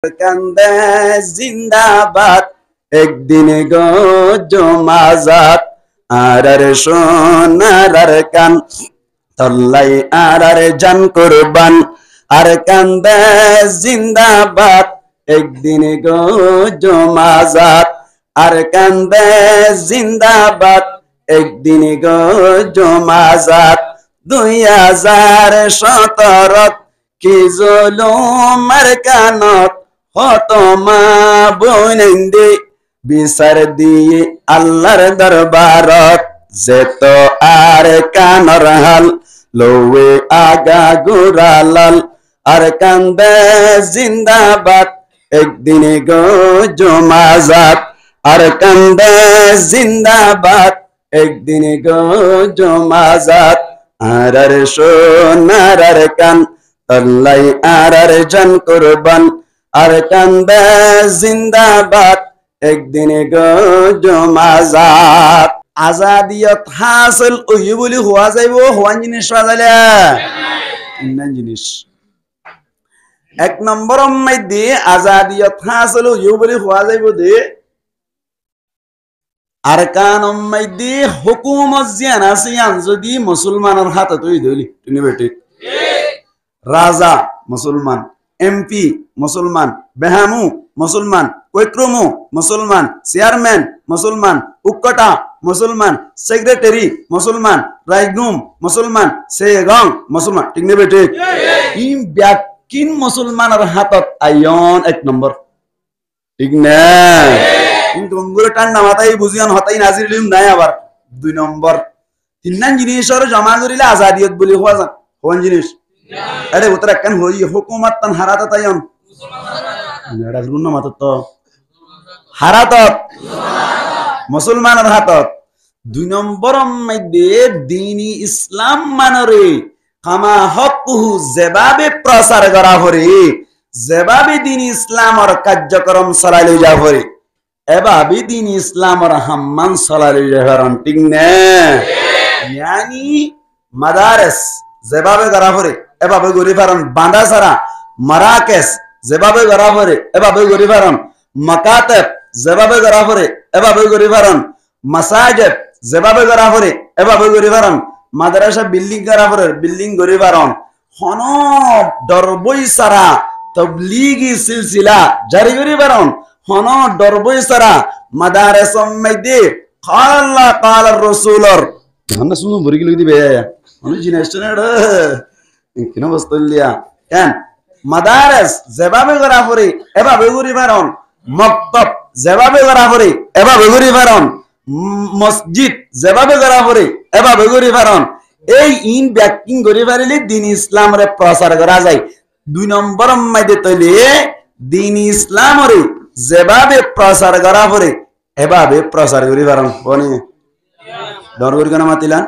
কান্দে জিন্দাবাদ একদিন গো জমাজাত আর সোনার কান তল্লাই আর জান কুরবান আর কান্দে জিন্দাবাদ একদিন গো জমাজাত আর কান্দে জিন্দাবাদ একদিন গো জমাজাত 2017 কি জুলুমের কানত হত মা বোনেন্দে বিচার দিয়ে আল্লাহর দরবারত যেত আর কানর হাল লোয়ে আগা গুরালাল আর কান্দে জিন্দাবাদ একদিন গো জমাজাত আর কান্দে জিন্দাবাদ একদিন গো জমাজাত আর সোনার কান তল্লাই আর জান কুরবান আর কান্দে জিন্দাবাদ একদিন গো জমাজাত আজাদিয়ত হাসিল ওই বলি হওয়া যাইব হওয়ান জিনিস বাজালে ইন্নান জিনিস এক নম্বর মধ্যে আজাদিয়ত হাসিল ওই বলি হওয়া যাইব দে আরকান মধ্যে হুকুমত জিয়ান আছে যদি মুসলমানের হাতে তুই ধইলি তুমি বেটি রাজা মুসলমান এমপি মুসলমান বেহামু মুসলমান কৈক্রমু মুসলমান চেয়ারম্যান মুসলমান উক্কটা মুসলমান সেক্রেটারি মুসলমান রাইগুম মুসলমান সেগং মুসলমান ঠিক নেবে ঠিক ইম ব্যাকিন মুসলমানের হাতত আইন এক নম্বর ঠিক না কিন্তু অঙ্গুরে টান্না মাথায় বুঝিয়ান হতাই নাজির লিম নাই আবার 2 নম্বর 3 জিনিসের জমা করিলে আজাদিয়ত বলি হওয়া যায় কোন জিনিস আরে উত্তর কেন হই হুকুমত তান হারাত তাইন নেড়া গুণ না মাতত হারাত মুসলমানের হাতত 2 নম্বর মধ্যে দ্বীনি ইসলাম মানরে কামা হকুহু যেভাবে প্রচার করা হরে যেভাবে দ্বীনি ইসলামের কার্যক্রম চালাইলে যা হরে এভাবে দ্বীনি ইসলামের হাম্মান চালাইলে যা হরন ঠিক না ইয়ানি মাদারিস যেভাবে করা হরে এভাবে গরি ফারন বাঁধা সারা মারাকেস যেভাবে গড়া ফরে এভাবে গরি ফারন মাকাতেব যেভাবে গড়া ফরে এভাবে গরি ফারন মাসাজিদ যেভাবে গড়া ফরে এভাবে গরি ফারন মাদ্রাসা বিল্ডিং গড়া ফরে বিল্ডিং গরি ফারন হন দরবই সারা তাবলীগি সিলসিলা জারি গরি ফারন হন দরবই সারা মাদারিস মধ্যে ক্বাল আল্লাহ ক্বাল রাসূলুর হন শুনো বরি কি দিবে হন জিনিস না কিনা বস্তলিয়া কেন মাদারিস যেভাবে গড়া ফরে এভাবে গরি ফারন মক্তব যেভাবে গড়া ফরে এভাবে গরি ফারন মসজিদ যেভাবে গড়া ফরে এভাবে গরি ফারন এই ইন ব্যাকিং গরি ফারিলে দ্বীন ইসলামের প্রচার করা যায় 2 নম্বর মধ্যে তলে দ্বীন ইসলামের যেভাবে প্রচার করা ফরে এভাবে প্রচার করি ফারন বনি ডর করি কেন মাতিলান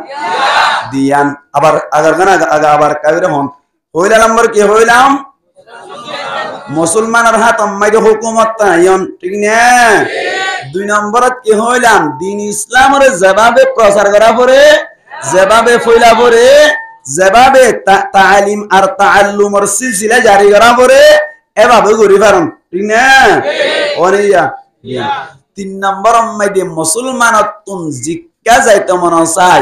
দিয়ান আবার আগার গানা আবার কাবিরে হন হইলা নম্বর কি হইলাম মুসলমানের হাত মাইদে হুকুমত তাইন ঠিক না 2 নম্বরত কি হইলাম দ্বীন ইসলামের যেভাবে প্রচার করা পরে যেভাবে ফইলা পরে যেভাবে তালিম আর তাআল্লুমের সিলসিলা জারি করা পরে এভাবে গরি ফারন ঠিক না ওনিয়া 3 নম্বর মাইদে মুসলমানত তুন জিক্কা যাইতে মন চাই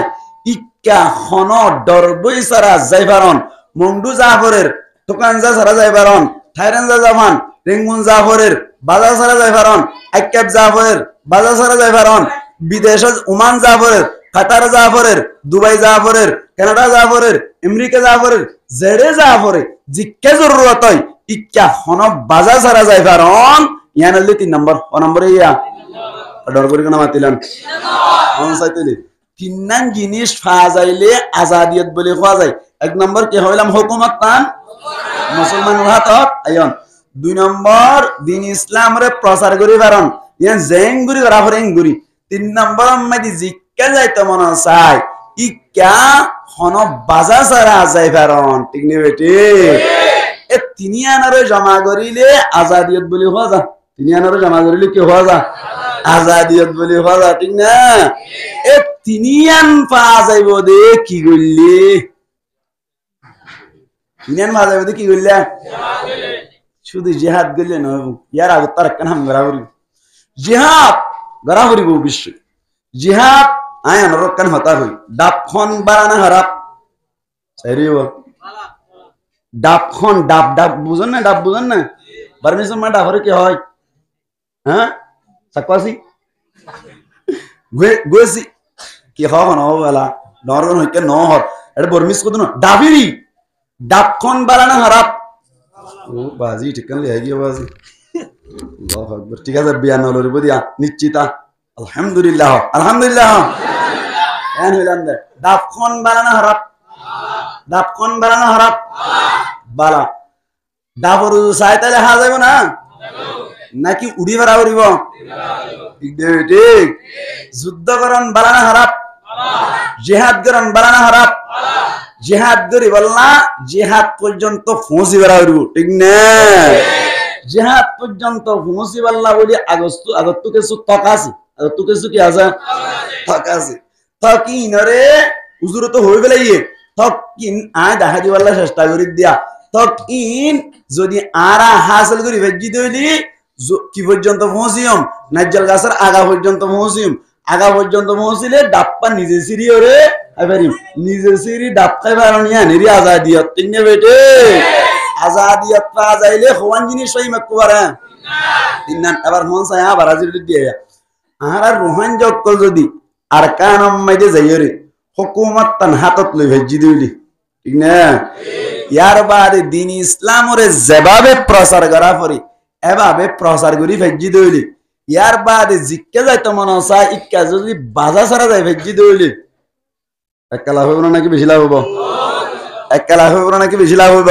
ইক্কা হন দরবই সারা যাইবারন মন্ডু জাফরের দোকান যা সারা যাইবারন থাইরান যা জামান রেঙ্গুন জাফরের বাজার সারা যাইবারন আইকাব জাফরের বাজার সারা যাইবারন বিদেশ ওমান জাফরের কাতার জাফরের দুবাই জাফরের কানাডা জাফরের আমেরিকা জাফরের জেরে জাফরে জিক্কা জরুরত হয় ইক্কা হন বাজার সারা যাইবারন ইয়ানালি 3 নম্বর ও নম্বরে ইয়া ডর করি কেন মাতিলাম কোন সাইতেলি 3 জিনিস ফাজাইলে আজাদিয়ত বলে কোয়া যায় 1 নম্বর কি হইলাম হুকুমত তান মুসলমানের হাতত আইন 2 নম্বর দ্বীন ইসলামের প্রচার করি ফারন ইয়ান জেঙ্গুরি করা ফরেন গুরি 3 নম্বর মধ্যে জিক্কা যাইতে মন চাই ইক্কা হন বাজা সারা যাই ফারন ঠিক নে বেটি এ তিনিয়ানারে জমা করিলে আজাদিয়ত বলে কোয়া যায় তিনিয়ানারে জমা করিলে কি হওয়া যায় আজাদিয়ত বলে হওয়া যায় ঠিক না এ তিনিয়ান পা যাইব দে কি করলি তিনিয়ান পা যাইব দে কি করলে শুধু জিহাদ গেলে নয় ইয়ার আগে তার কেন হাম গড়াগড়ি জিহাদ গড়াগড়ি গো বিশ্ব জিহাদ আয় আনার কেন হতা হই ডাবখন বাড়ানা হারাপ সাইরিও ডাবখন ডাব ডাব বুঝেন না পারমিশন মা ডাবরে কি হয় হ্যাঁ সাকওয়াসি গুয়েসি কি হওয়া না বেলা নরজন হইকে নহর এটা বর্মিস কত না ডাবিরি ডাবখন বাড়ানা হারাপ ও বাজি ঠিক লে গিয়ে বাজি আল্লাহু আকবার ঠিক আছে বিয়ান হলো রে বদিয়া নিশ্চিতা আলহামদুলিল্লাহ আলহামদুলিল্লাহ এন হইলাম দে ডাবখন বাড়ানা হারাপ ডাবখন বাড়ানা হারাপ বালা ডাবর সাইতালে হা যাইব না নাকি উড়ি বেড়া উড়িব ঠিক যুদ্ধ করন বাড়ানা হারাপ জিহাদ করন বাড়ানা হারাপ জিহাদ করি বলনা জিহাদ পর্যন্ত পৌঁছি বেড়া উড়িব ঠিক না জিহাদ পর্যন্ত পৌঁছি বললা বলি আগত কিছু তক আছে আগত কিছু কি আছে তক আছে তকি নরে উজুর তো হই গেলাইয়ে তক কিন আয় দেখা দিবাল্লা চেষ্টা করি দিয়া তক ইন যদি আরা হাসিল করি ভেজি দইলি কি পর্যন্ত পৌঁছিম নাজ্জাল গাছের আগা পর্যন্ত পৌঁছিম আগা পর্যন্ত পৌঁছিলে ডাপ্পা নিজে সিরি ওরে আইবারিম নিজে সিরি ডাপ খাই বারনি আনিরি আজাদিয়ত তিনে বেটে আজাদিয়ত পা যাইলে হওয়ান জিনিস সই মাকু পারে তিননান এবার মন চায় আবার আজির দিয়ে আর রোহান জক্কল যদি আর কানম মাইদে যাইরে হুকুমত তান হাতত লই ভেজি দিলি ঠিক না ইয়ার বাদে দিন ইসলামরে যেভাবে প্রচার করা পড়ি এভাবে প্রচার করি ভেজি দইলি ইয়ার বাদে জিক্কে যাইতো মনে হয় ইক্কা যদি বাজা ছাড়া যায় ভেজি দইলি একলা হইব না নাকি বেশি লাভ হইব একলা হইব না নাকি বেশি লাভ হইব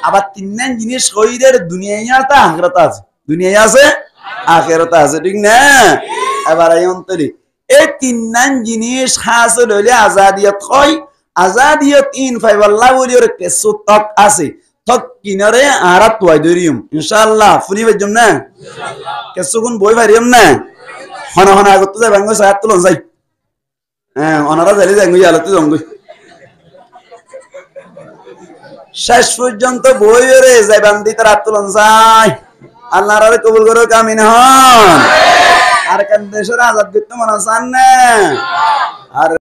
আবার তিনজন জিনিস শহীদের দুনিয়ায় আছে আখিরাতে আছে দুনিয়ায় আছে আখিরাতে আছে ঠিক না এবার এই অন্তরে এই তিনজন জিনিস হাসিল হইলে আজাদিয়ত হয় আজাদিয়ত ইন ফাইবাল্লাহ বলি ওর কিছু তক আছে তক কিনারে আরা তোয়াই দরিম ইনশাআল্লাহ ফুনি বাজম না ইনশাআল্লাহ কিছু কোন বই পারিম না হনা হনা আগত যাই বাঙ্গ সাত তুলন যাই হ্যাঁ ওনারা যাইলে যাঙ্গি আলতে জঙ্গি শেষ পর্যন্ত বই রে যাই বান্দি তার তুলন যাই আল্লাহর কবুল করো কামিন হন আর কান দেশের আজাদ দিতে মনে চান না আর